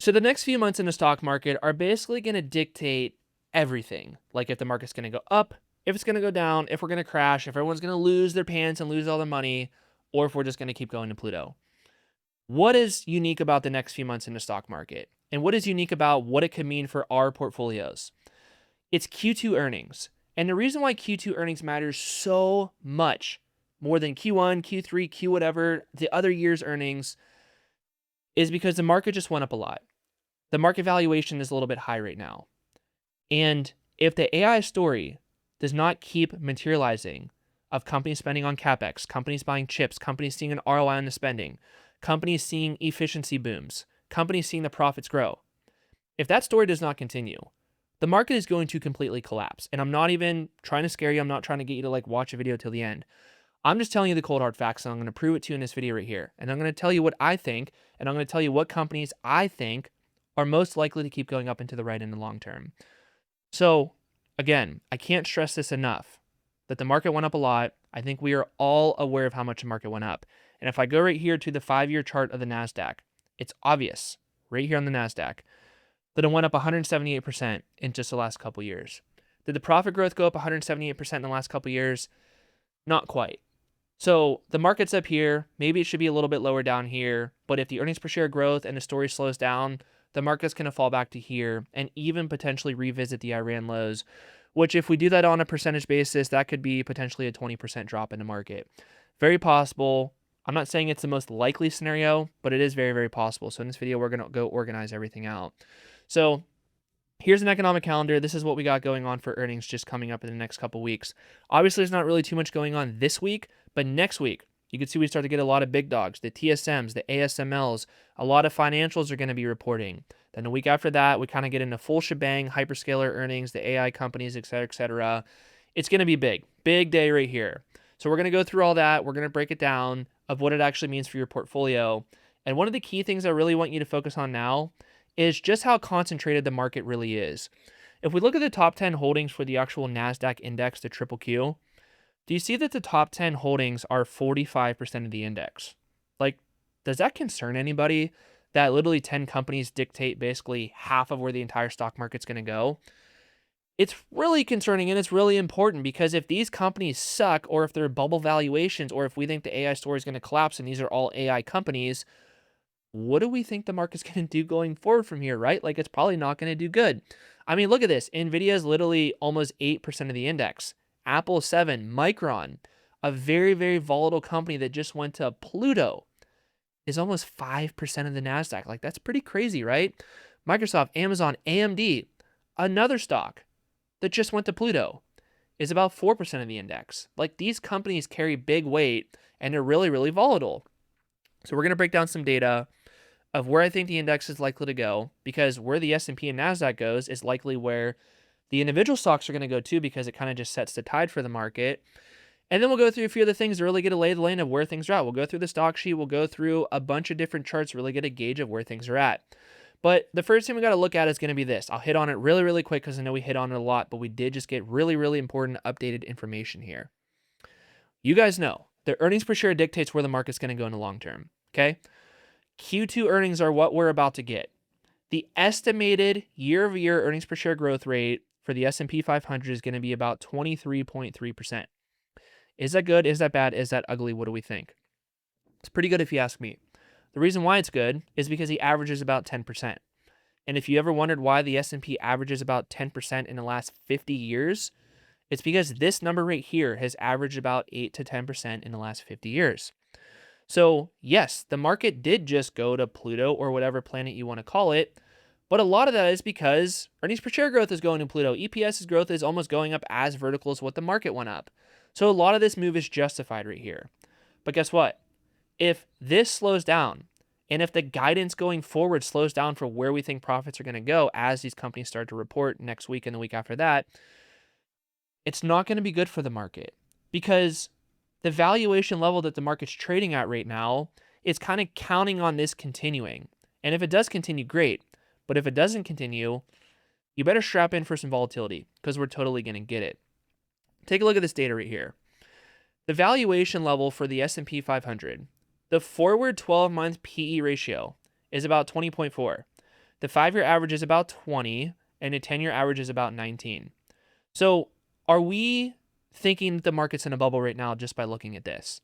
So the next few months in the stock market are basically going to dictate everything. Like if the market's going to go up, if it's going to go down, if we're going to crash, if everyone's going to lose their pants and lose all their money, or if we're just going to keep going to Pluto. What is unique about the next few months in the stock market? And what is unique about what it could mean for our portfolios? It's Q2 earnings. And the reason why Q2 earnings matters so much more than Q1, Q3, Q whatever, the other year's earnings is because the market just went up a lot. The market valuation is a little bit high right now. And if the AI story does not keep materializing of companies spending on CapEx, companies buying chips, companies seeing an ROI on the spending, companies seeing efficiency booms, companies seeing the profits grow, if that story does not continue, the market is going to completely collapse. And I'm not even trying to scare you. I'm not trying to get you to like watch a video till the end. I'm just telling you the cold hard facts, and I'm going to prove it to you in this video right here. And I'm going to tell you what I think, and I'm going to tell you what companies I think are most likely to keep going up into the right in the long term. So, again, I can't stress this enough that the market went up a lot. I think we are all aware of how much the market went up. And if I go right here to the 5-year chart of the NASDAQ, it's obvious right here on the NASDAQ that it went up 178% in just the last couple years. Did the profit growth go up 178% in the last couple years? Not quite. So the market's up here. Maybe it should be a little bit lower down here. But if the earnings per share growth and the story slows down, the market's going to fall back to here and even potentially revisit the Iran lows, which if we do that on a percentage basis, that could be potentially a 20% drop in the market. Very possible. I'm not saying it's the most likely scenario, but it is very, very possible. So in this video, we're going to go organize everything out. So here's an economic calendar. This is what we got going on for earnings just coming up in the next couple weeks. Obviously, there's not really too much going on this week, but next week, you can see we start to get a lot of big dogs, the TSMs, the ASMLs, a lot of financials are going to be reporting. Then the week after that, we kind of get into full shebang, hyperscaler earnings, the AI companies, et cetera, et cetera. It's going to be big, big day right here. So we're going to go through all that. We're going to break it down of what it actually means for your portfolio. And one of the key things I really want you to focus on now is just how concentrated the market really is. If we look at the top 10 holdings for the actual NASDAQ index, the triple Q, do you see that the top 10 holdings are 45% of the index? Like, does that concern anybody that literally 10 companies dictate basically half of where the entire stock market's going to go? It's really concerning and it's really important because if these companies suck or if they're bubble valuations or if we think the AI story is going to collapse and these are all AI companies, what do we think the market's going to do going forward from here, right? Like, it's probably not going to do good. I mean, look at this. NVIDIA is literally almost 8% of the index. Apple 7, Micron, a very, very volatile company that just went to Pluto, is almost 5% of the NASDAQ. Like, that's pretty crazy, right? Microsoft, Amazon, AMD, another stock that just went to Pluto, is about 4% of the index. Like, these companies carry big weight and they're really, really volatile. So we're going to break down some data of where I think the index is likely to go, because where the S&P and NASDAQ goes is likely where the individual stocks are going to go too, because it kind of just sets the tide for the market. And then we'll go through a few other things to really get a lay of the land of where things are at. We'll go through the stock sheet. We'll go through a bunch of different charts, really get a gauge of where things are at. But the first thing we got to look at is going to be this. I'll hit on it really, really quick because I know we hit on it a lot, but we did just get really, really important updated information here. You guys know the earnings per share dictates where the market's going to go in the long term, okay? Q2 earnings are what we're about to get. The estimated year-over-year earnings per share growth rate for the S&P 500 is going to be about 23.3%. Is that good? Is that bad? Is that ugly? What do we think? It's pretty good if you ask me. The reason why it's good is because the average is about 10%. And if you ever wondered why the S&P averages about 10% in the last 50 years, it's because this number right here has averaged about 8 to 10% in the last 50 years. So yes, the market did just go to Pluto or whatever planet you want to call it, but a lot of that is because earnings per share growth is going to Pluto. EPS's growth is almost going up as vertical as what the market went up. So a lot of this move is justified right here. But guess what? If this slows down, and if the guidance going forward slows down for where we think profits are going to go as these companies start to report next week and the week after that, it's not going to be good for the market, because the valuation level that the market's trading at right now is kind of counting on this continuing. And if it does continue, great. But if it doesn't continue, you better strap in for some volatility because we're totally going to get it. Take a look at this data right here. The valuation level for the S&P 500, the forward 12-month PE ratio is about 20.4. The 5-year average is about 20, and the 10-year average is about 19. So are we thinking that the market's in a bubble right now just by looking at this?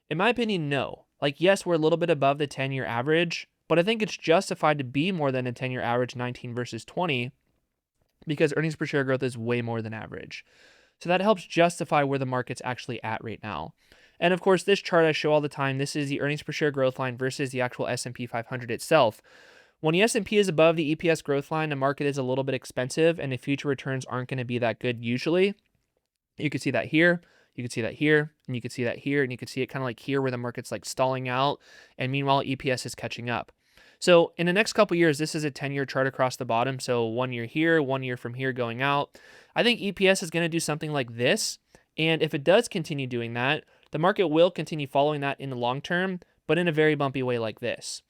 In my opinion, no. Like, yes, we're a little bit above the 10-year average, but I think it's justified to be more than a 10-year average, 19 versus 20, because earnings per share growth is way more than average. So that helps justify where the market's actually at right now. And of course, this chart I show all the time, this is the earnings per share growth line versus the actual S&P 500 itself. When the S&P is above the EPS growth line, the market is a little bit expensive and the future returns aren't going to be that good usually. You can see that here, you can see that here, and you can see that here, and you can see it kind of like here where the market's like stalling out, and meanwhile EPS is catching up. So in the next couple years, this is a 10-year chart across the bottom. So 1 year here, 1 year from here going out. I think EPS is going to do something like this. And if it does continue doing that, the market will continue following that in the long term, but in a very bumpy way like this.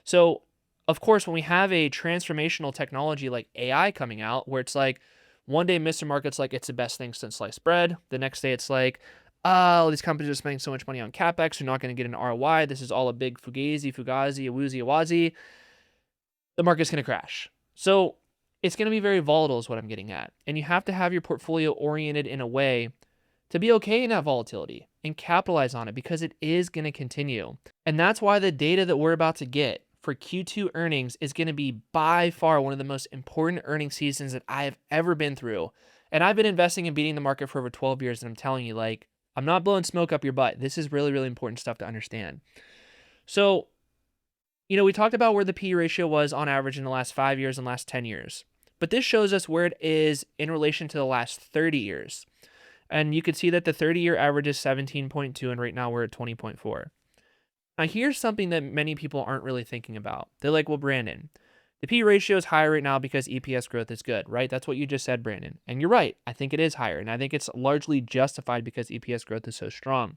So of course, when we have a transformational technology like AI coming out, where it's like, one day Mr. Market's like, it's the best thing since sliced bread. The next day it's like, oh, these companies are spending so much money on CapEx, they're not going to get an ROI. This is all a big fugazi, a woozy, a wazi. The market's going to crash. So it's going to be very volatile is what I'm getting at. And you have to have your portfolio oriented in a way to be okay in that volatility and capitalize on it because it is going to continue. And that's why the data that we're about to get for Q2 earnings is going to be by far one of the most important earnings seasons that I have ever been through. And I've been investing and beating the market for over 12 years. And I'm telling you, like, I'm not blowing smoke up your butt. This is really, really important stuff to understand. So, we talked about where the P ratio was on average in the last 5 years and last 10 years. But this shows us where it is in relation to the last 30 years. And you can see that the 30-year average is 17.2, and right now we're at 20.4. Now, here's something that many people aren't really thinking about. They're like, well, Brandon, the P ratio is higher right now because EPS growth is good, right? That's what you just said, Brandon. And you're right. I think it is higher, and I think it's largely justified because EPS growth is so strong.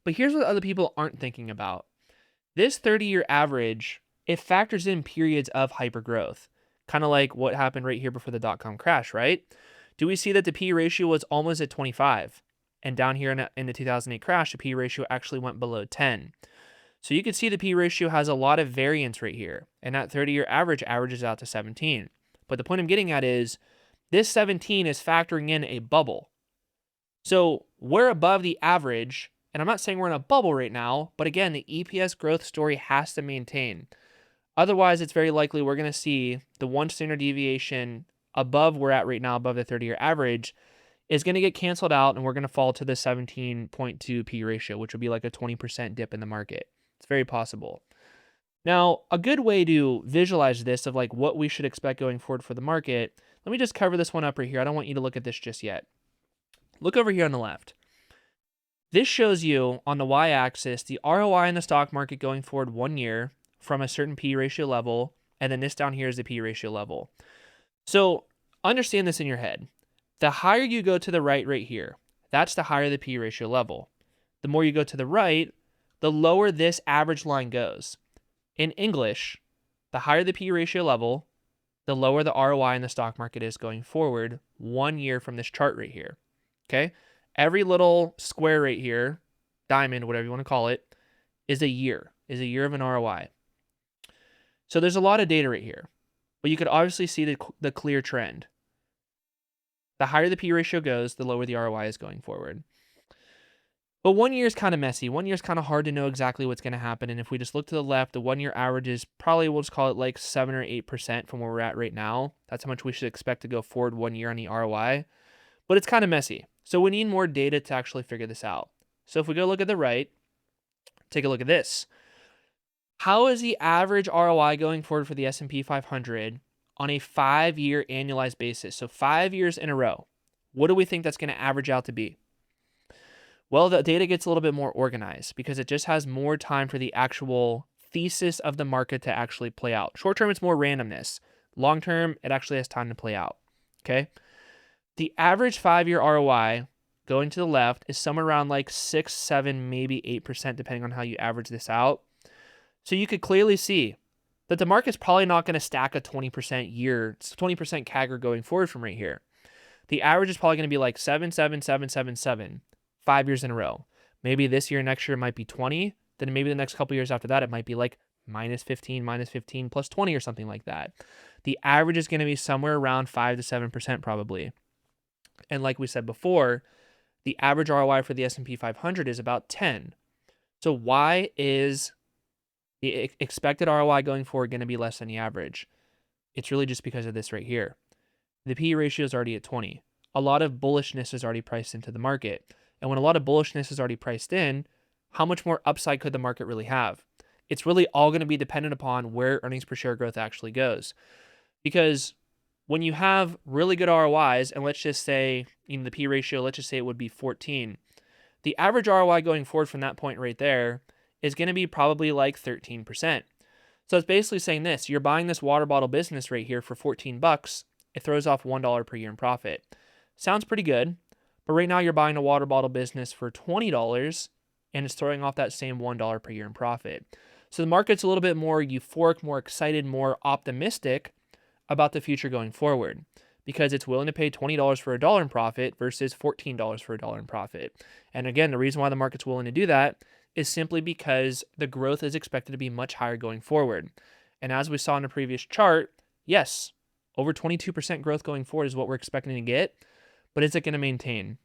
But here's what other people aren't thinking about. This 30-year average, it factors in periods of hypergrowth, kind of like what happened right here before the dot-com crash, right? Do we see that the P ratio was almost at 25? And down here in the 2008 crash, the P ratio actually went below 10. So you can see the P ratio has a lot of variance right here. And that 30-year average averages out to 17. But the point I'm getting at is this 17 is factoring in a bubble. So we're above the average. And I'm not saying we're in a bubble right now. But again, the EPS growth story has to maintain. Otherwise, it's very likely we're going to see the one standard deviation above we're at right now, above the 30-year average, is going to get canceled out, and we're going to fall to the 17.2 P ratio, which would be like a 20% dip in the market. It's very possible. Now, a good way to visualize this of like what we should expect going forward for the market, let me just cover this one up right here. I don't want you to look at this just yet. Look over here on the left. This shows you on the y-axis the ROI in the stock market going forward 1 year from a certain P ratio level, and then this down here is the P ratio level. So understand this in your head. The higher you go to the right here, that's the higher the P ratio level. The more you go to the right, the lower this average line goes. In English, the higher the P ratio level, the lower the ROI in the stock market is going forward 1 year from this chart right here. Okay? Every little square right here, diamond, whatever you want to call it, is a year of an ROI. So there's a lot of data right here, but you could obviously see the clear trend. The higher the P ratio goes, the lower the ROI is going forward. But 1 year is kind of messy. 1 year is kind of hard to know exactly what's going to happen. And if we just look to the left, the 1 year average is probably, we'll just call it like 7 or 8% from where we're at right now. That's how much we should expect to go forward 1 year on the ROI. But it's kind of messy. So we need more data to actually figure this out. So if we go look at the right, take a look at this. How is the average ROI going forward for the S&P 500 on a 5-year annualized basis? So 5 years in a row. What do we think that's going to average out to be? Well, the data gets a little bit more organized because it just has more time for the actual thesis of the market to actually play out. Short term, it's more randomness. Long term, it actually has time to play out. Okay. The average 5-year ROI going to the left is somewhere around like 6, 7, maybe 8%, depending on how you average this out. So you could clearly see that the market's probably not going to stack a 20% CAGR going forward from right here. The average is probably going to be like 7, 7, 7, 7, 7, 5 years in a row. Maybe this year, next year, it might be 20. Then maybe the next couple years after that, it might be like -15, -15, +20 or something like that. The average is going to be somewhere around 5 to 7% probably. And like we said before, the average ROI for the S&P 500 is about 10. So why is the expected ROI going forward going to be less than the average? It's really just because of this right here. The PE ratio is already at 20. A lot of bullishness is already priced into the market. And when a lot of bullishness is already priced in, how much more upside could the market really have? It's really all going to be dependent upon where earnings per share growth actually goes. Because when you have really good ROIs, and let's just say, the P ratio, let's just say it would be 14, the average ROI going forward from that point right there is going to be probably like 13%. So it's basically saying this: you're buying this water bottle business right here for 14 bucks. It throws off $1 per year in profit. Sounds pretty good, but right now you're buying a water bottle business for $20 and it's throwing off that same $1 per year in profit. So the market's a little bit more euphoric, more excited, more optimistic about the future going forward because it's willing to pay $20 for $1 in profit versus $14 for $1 in profit. And again, the reason why the market's willing to do that is simply because the growth is expected to be much higher going forward. And as we saw in the previous chart, yes, over 22% growth going forward is what we're expecting to get, but is it going to maintain?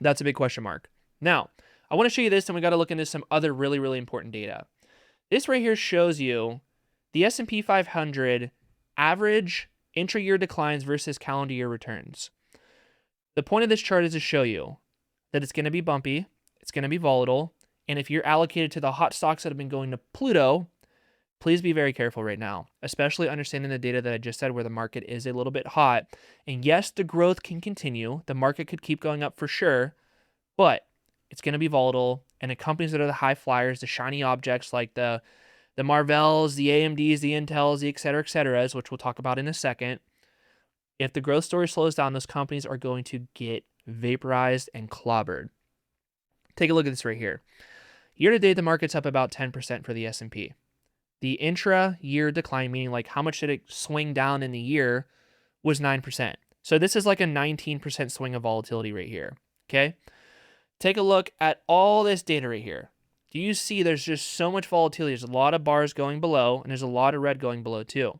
That's a big question mark. Now, I want to show you this, and we got to look into some other really, really important data. This right here shows you the S&P 500 average intra-year declines versus calendar year returns. The point of this chart is to show you that it's going to be bumpy, it's going to be volatile, and if you're allocated to the hot stocks that have been going to Pluto, please be very careful right now, especially understanding the data that I just said where the market is a little bit hot. And yes, the growth can continue. The market could keep going up for sure, but it's going to be volatile. And the companies that are the high flyers, the shiny objects like the Marvells, the AMDs, the Intels, the et cetera, which we'll talk about in a second, if the growth story slows down, those companies are going to get vaporized and clobbered. Take a look at this right here. Year to date, the market's up about 10% for the S&P. The intra-year decline, meaning like how much did it swing down in the year, was 9%. So this is like a 19% swing of volatility right here, okay? Take a look at all this data right here. Do you see there's just so much volatility? There's a lot of bars going below, and there's a lot of red going below too.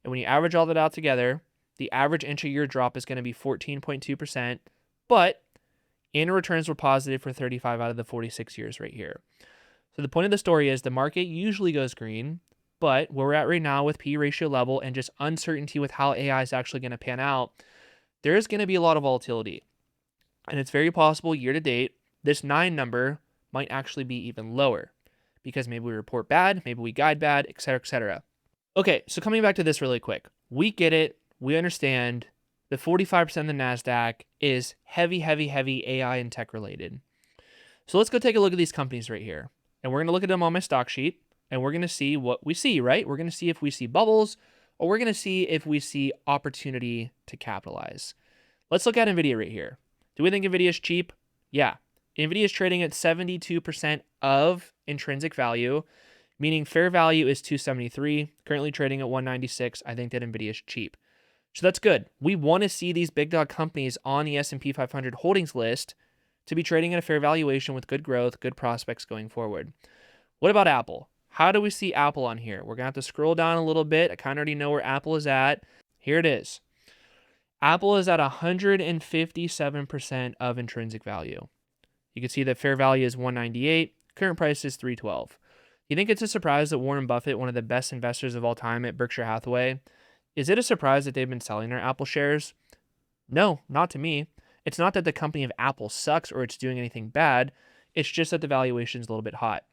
And when you average all that out together, the average intra-year drop is going to be 14.2%, but annual returns were positive for 35 out of the 46 years right here. So the point of the story is the market usually goes green, but where we're at right now with P ratio level and just uncertainty with how AI is actually going to pan out, there is going to be a lot of volatility. And it's very possible year to date, this 9 number might actually be even lower because maybe we report bad, maybe we guide bad, et cetera, et cetera. Okay, so coming back to this really quick, we get it. We understand the 45% of the NASDAQ is heavy AI and tech related. So let's go take a look at these companies right here. And we're going to look at them on my stock sheet, and we're going to see what we see, right? We're going to see if we see bubbles, or we're going to see if we see opportunity to capitalize. Let's look at NVIDIA right here. Do we think NVIDIA is cheap? Yeah. NVIDIA is trading at 72% of intrinsic value, meaning fair value is 273, currently trading at 196. I think that NVIDIA is cheap. So that's good. We want to see these big dog companies on the S&P 500 holdings list to be trading at a fair valuation with good growth, good prospects going forward. What about Apple? How do we see Apple on here? We're going to have to scroll down a little bit. I kind of already know where Apple is at. Here it is. Apple is at 157% of intrinsic value. You can see that fair value is 198. Current price is 312. You think it's a surprise that Warren Buffett, one of the best investors of all time at Berkshire Hathaway, is it a surprise that they've been selling their Apple shares? No, not to me. It's not that the company of Apple sucks or it's doing anything bad. It's just that the valuation is a little bit hot.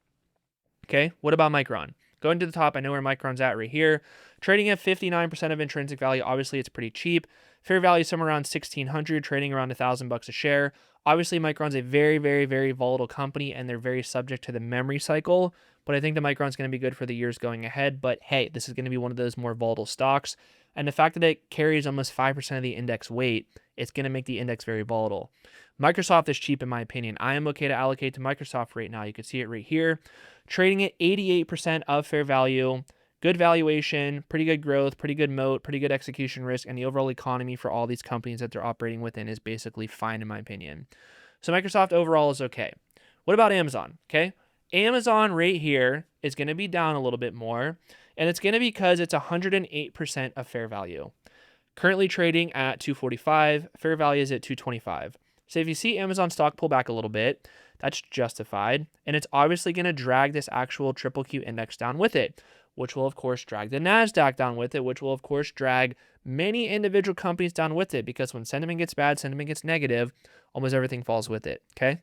Okay, what about Micron? Going to the top, I know where Micron's at right here. Trading at 59% of intrinsic value. Obviously, it's pretty cheap. Fair value somewhere around 1,600, trading around $1,000 a share. Obviously, Micron's a very volatile company, and they're very subject to the memory cycle. But I think the Micron's going to be good for the years going ahead. But hey, this is going to be one of those more volatile stocks. And the fact that it carries almost 5% of the index weight, it's going to make the index very volatile. Microsoft is cheap in my opinion. I am okay to allocate to Microsoft right now. You can see it right here. Trading at 88% of fair value. Good valuation, pretty good growth, pretty good moat, pretty good execution risk, and the overall economy for all these companies that they're operating within is basically fine in my opinion. So Microsoft overall is okay. What about Amazon? Okay. Amazon right here is going to be down a little bit more, and it's going to be because it's 108% of fair value. Currently trading at 245, fair value is at 225. So if you see Amazon stock pull back a little bit, that's justified, and it's obviously going to drag this actual triple Q index down with it, which will of course drag the Nasdaq down with it, which will of course drag many individual companies down with it, because when sentiment gets bad, sentiment gets negative, almost everything falls with it. Okay,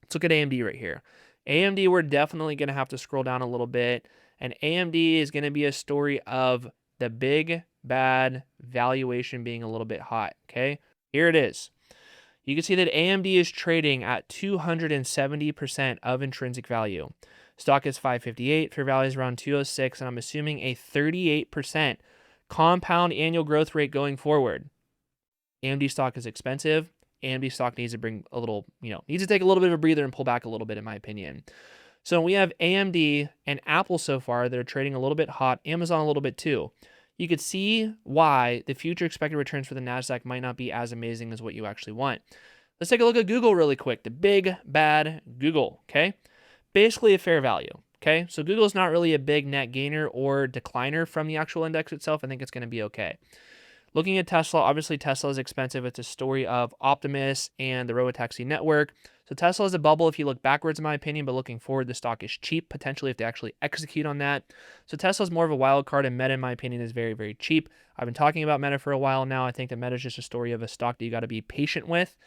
let's look at AMD right here. AMD, we're definitely going to have to scroll down a little bit, and AMD is going to be a story of the big bad valuation being a little bit hot. Okay, here it is. You can see that AMD is trading at 270% of intrinsic value. Stock is 558, fair value is around 206, and I'm assuming a 38% compound annual growth rate going forward. AMD stock is expensive. AMD stock needs to bring a little, needs to take a little bit of a breather and pull back a little bit, in my opinion. So we have AMD and Apple so far that are trading a little bit hot, Amazon a little bit too. You could see why the future expected returns for the NASDAQ might not be as amazing as what you actually want. Let's take a look at Google really quick. The big, bad Google, okay? Basically a fair value, okay? So Google's not really a big net gainer or decliner from the actual index itself. I think it's going to be okay. Looking at Tesla, obviously Tesla is expensive. It's a story of Optimus and the Robotaxi network. So Tesla is a bubble if you look backwards, in my opinion, but looking forward, the stock is cheap, potentially, if they actually execute on that. So Tesla is more of a wild card, and Meta, in my opinion, is very, very cheap. I've been talking about Meta for a while now. I think that Meta is just a story of a stock that you got to be patient with.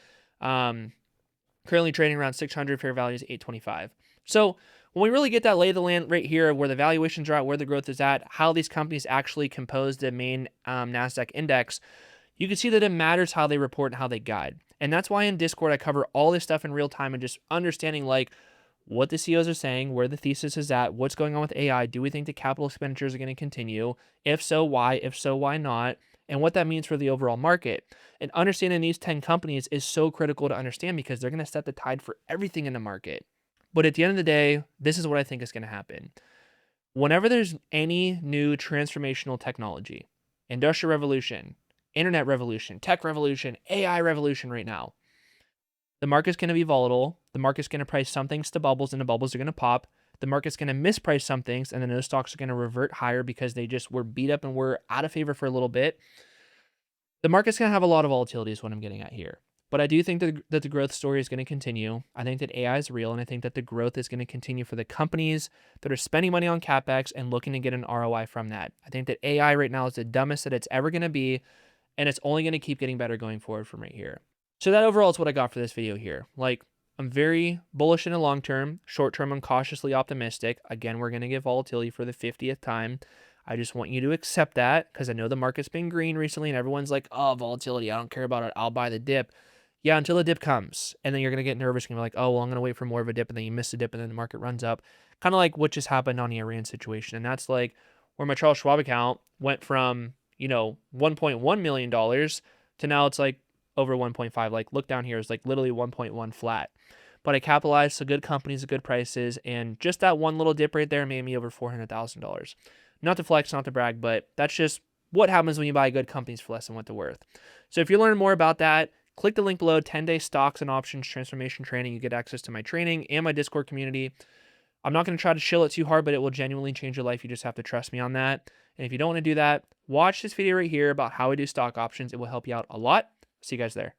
Currently trading around 600, fair value is 825. So when we really get that lay of the land right here, where the valuations are at, where the growth is at, how these companies actually compose the main NASDAQ index, you can see that it matters how they report and how they guide. And that's why in Discord, I cover all this stuff in real time and just understanding like what the CEOs are saying, where the thesis is at, what's going on with AI. Do we think the capital expenditures are going to continue? If so, why? If so, why not? And what that means for the overall market. And understanding these 10 companies is so critical to understand, because they're going to set the tide for everything in the market. But at the end of the day, this is what I think is going to happen. Whenever there's any new transformational technology, industrial revolution, internet revolution, tech revolution, AI revolution right now, the market's going to be volatile. The market's going to price some things to bubbles, and the bubbles are going to pop. The market's going to misprice some things, and then those stocks are going to revert higher because they just were beat up and were out of favor for a little bit. The market's going to have a lot of volatility is what I'm getting at here. But I do think that the growth story is going to continue. I think that AI is real, and I think that the growth is going to continue for the companies that are spending money on CapEx and looking to get an ROI from that. I think that AI right now is the dumbest that it's ever going to be, and it's only going to keep getting better going forward from right here. So that overall is what I got for this video here. Like, I'm very bullish in the long term. Short term, I'm cautiously optimistic. Again, we're going to get volatility for the 50th time. I just want you to accept that, because I know the market's been green recently and everyone's like, oh, volatility, I don't care about it. I'll buy the dip. Yeah, until the dip comes. And then you're going to get nervous and be like, oh, well, I'm going to wait for more of a dip. And then you miss the dip and then the market runs up. Kind of like what just happened on the Iran situation. And that's like where my Charles Schwab account went from, $1.1 million to now it's like over 1.5. Like, look down here, it's like literally 1.1 flat. But I capitalized, so good companies at good prices, and just that one little dip right there made me over $400,000. Not to flex, not to brag, but that's just what happens when you buy good companies for less than what they're worth. So if you learn more about that, click the link below, 10-day stocks and options transformation training. You get access to my training and my Discord community. I'm not going to try to shill it too hard, but it will genuinely change your life. You just have to trust me on that. And if you don't want to do that, watch this video right here about how I do stock options. It will help you out a lot. See you guys there.